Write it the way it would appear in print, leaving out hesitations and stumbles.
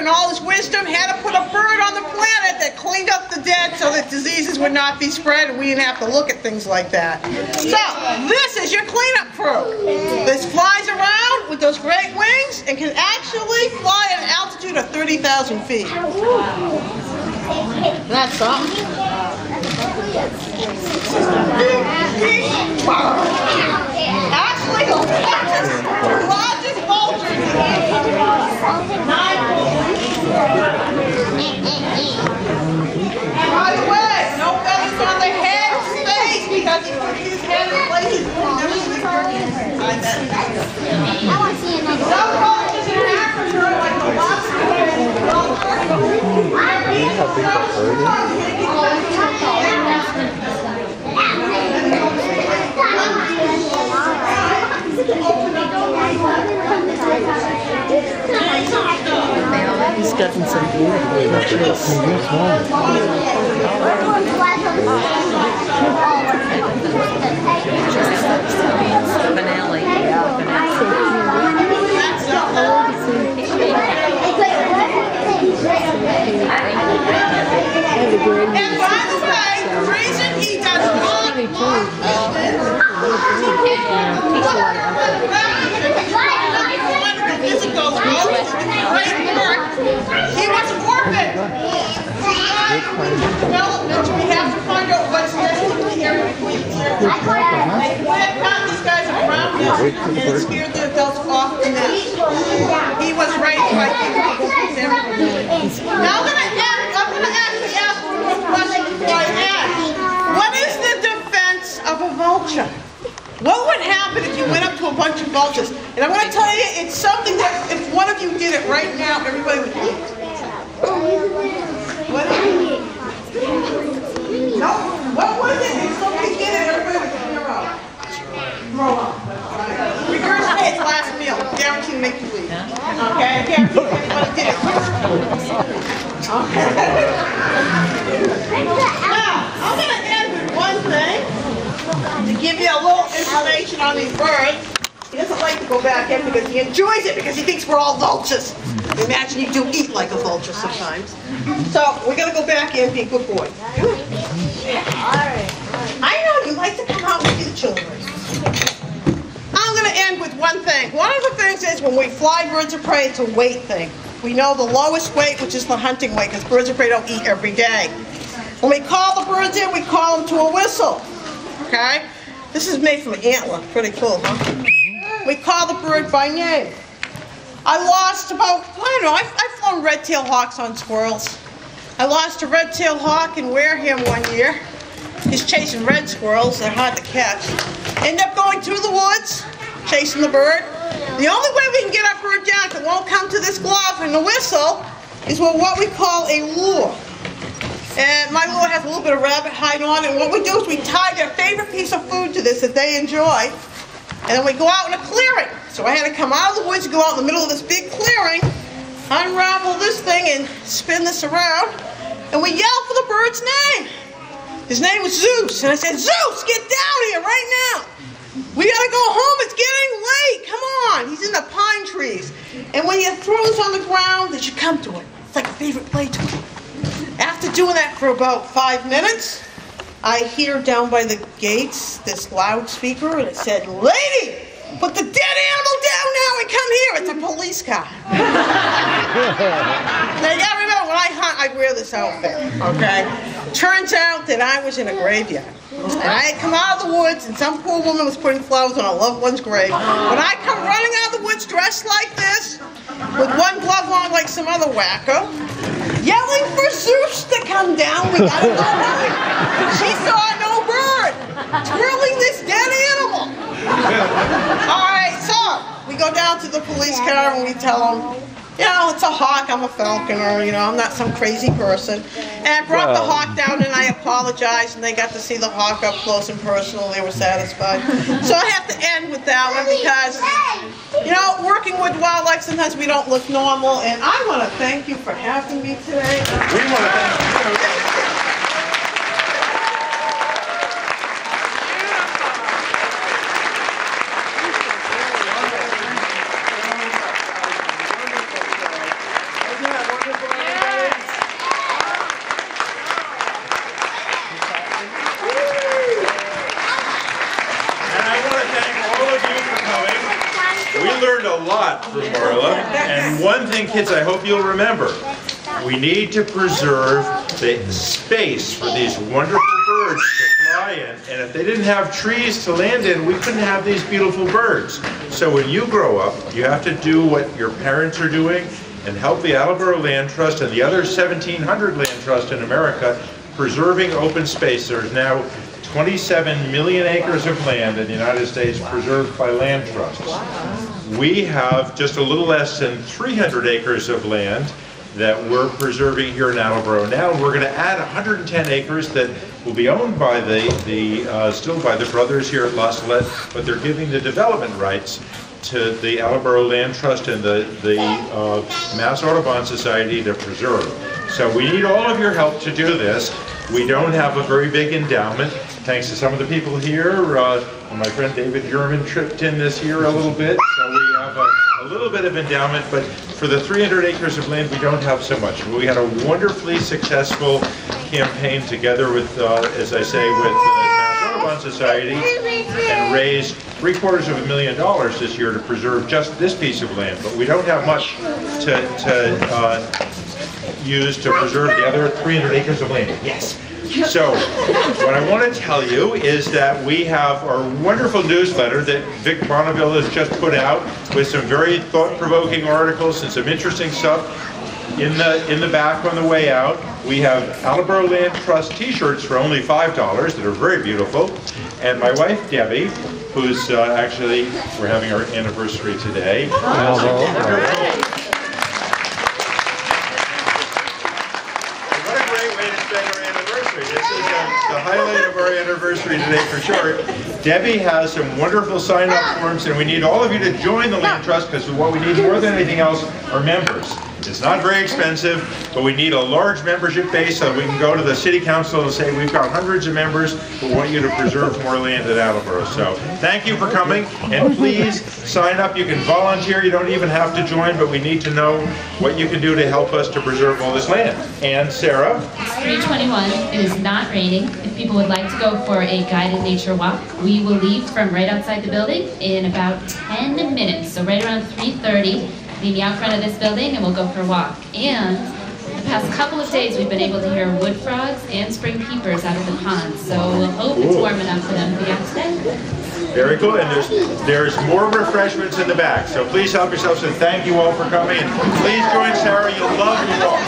in all his wisdom, had to put a bird on the planet that cleaned up the dead so that diseases would not be spread and we didn't have to look at things like that. So, this is your cleanup crew. This flies around with those great wings and can actually fly at an altitude of 30,000 feet. That's something. Actually, the largest vulture. By the way, no feathers on the head or face because he puts his head in places. I want to see another. Some vultures in Africa, like the lobster, He's gotten some beautiful pictures. Finale. And by the way, the reason he does not he was orphaned. Development, we have to find out what's next in the area between here. These guys around him and scared the adults off the nest. He was raised by people. Now I'm going to actually ask one more question before I ask. What is the defense of a vulture? What would happen if you went up to a bunch of vultures? And I'm going to tell you, it's something that if one of you did it right now, everybody would eat. What is it? No. What was it? If somebody did it, everybody would throw up. Throw up. Regurgitate last meal. Guaranteed to make you leave. Okay? I guarantee anybody did it. Okay. Now, I'm going to end with one thing. To give you a little information on these birds. He doesn't like to go back in because he enjoys it because he thinks we're all vultures. Imagine you do eat like a vulture sometimes. So we're going to go back in, be a good boy. I know you like to come out and see the children. I'm going to end with one thing. One of the things is when we fly birds of prey, it's a weight thing. We know the lowest weight, which is the hunting weight, because birds of prey don't eat every day. When we call the birds in, we call them to a whistle. Okay? This is made from an antler. Pretty cool, huh? We call the bird by name. I lost about, I don't know, I've flown red-tailed hawks on squirrels. I lost a red-tailed hawk in Wareham one year. He's chasing red squirrels. They're hard to catch. End up going through the woods, chasing the bird. The only way we can get our bird down if it won't come to this glove and the whistle is with what we call a lure. And my lure has a little bit of rabbit hide on it. And what we do is we tie their favorite piece of food to this that they enjoy. And then we go out in a clearing. So I had to come out of the woods, go out in the middle of this big clearing, unravel this thing and spin this around. And we yell for the bird's name. His name was Zeus. And I said, Zeus, get down here right now. We got to go home. It's getting late. Come on. He's in the pine trees. And when he throws on the ground, they should come to it. It's like a favorite play to him. After doing that for about 5 minutes, I hear down by the gates this loudspeaker, and it said, "Lady, put the dead animal down now and come here." It's a police car. Now you gotta remember, when I hunt, I wear this outfit, okay? Turns out that I was in a graveyard. And I had come out of the woods, and some poor woman was putting flowers on a loved one's grave. When I come running out of the woods dressed like this, with one glove on like some other wacko, yelling for Zeus to come down, we gotta go home. She saw no bird, twirling this dead animal. Alright, so we go down to the police car and we tell them, you know, it's a hawk, I'm a falconer, you know, I'm not some crazy person. And I brought the hawk down and I apologized, and they got to see the hawk up close and personal. They were satisfied. So I have to end with that one because, you know, working with wildlife, sometimes we don't look normal. And I want to thank you for having me today. We want to thank you. Isn't that one thing, kids, I hope you'll remember. We need to preserve the space for these wonderful birds to fly in. And if they didn't have trees to land in, we couldn't have these beautiful birds. So when you grow up, you have to do what your parents are doing and help the Attleboro Land Trust and the other 1,700 land trusts in America preserving open space. There's now 27 million acres of land in the United States preserved by land trusts. We have just a little less than 300 acres of land that we're preserving here in Attleboro now. We're going to add 110 acres that will be owned by still by the brothers here at La Salette, but they're giving the development rights to the Attleboro Land Trust and the Mass Audubon Society to preserve. So we need all of your help to do this. We don't have a very big endowment. Thanks to some of the people here, my friend David German tripped in this year a little bit, so we have a little bit of endowment, but for the 300 acres of land, we don't have so much. We had a wonderfully successful campaign together with, as I say, with the Mass Audubon Society, and raised $750,000 this year to preserve just this piece of land, but we don't have much to use to preserve the other 300 acres of land. Yes. So, what I want to tell you is that we have our wonderful newsletter that Vic Bonneville has just put out with some very thought-provoking articles and some interesting stuff. In the back on the way out, we have Attleboro Land Trust t-shirts for only $5 that are very beautiful. And my wife, Debbie, who's actually, we're having our anniversary today. The highlight of our anniversary today for sure. Debbie has some wonderful sign-up forms, and we need all of you to join the Land Trust, because what we need more than anything else are members. It's not very expensive, but we need a large membership base so we can go to the City Council and say, we've got hundreds of members who want you to preserve more land at Attleboro. So thank you for coming, and please sign up. You can volunteer, you don't even have to join, but we need to know what you can do to help us to preserve all this land. And Sarah? It's 3:21, it is not raining. If people would like to go for a guided nature walk, we will leave from right outside the building in about 10 minutes. So right around 3:30. Meet me out front of this building and we'll go for a walk. And the past couple of days we've been able to hear wood frogs and spring peepers out of the pond. So we'll hope it's warm enough for them to be out today. Very good. And there's more refreshments in the back. So please help yourselves, and thank you all for coming. And please join Sarah. You'll love the walk.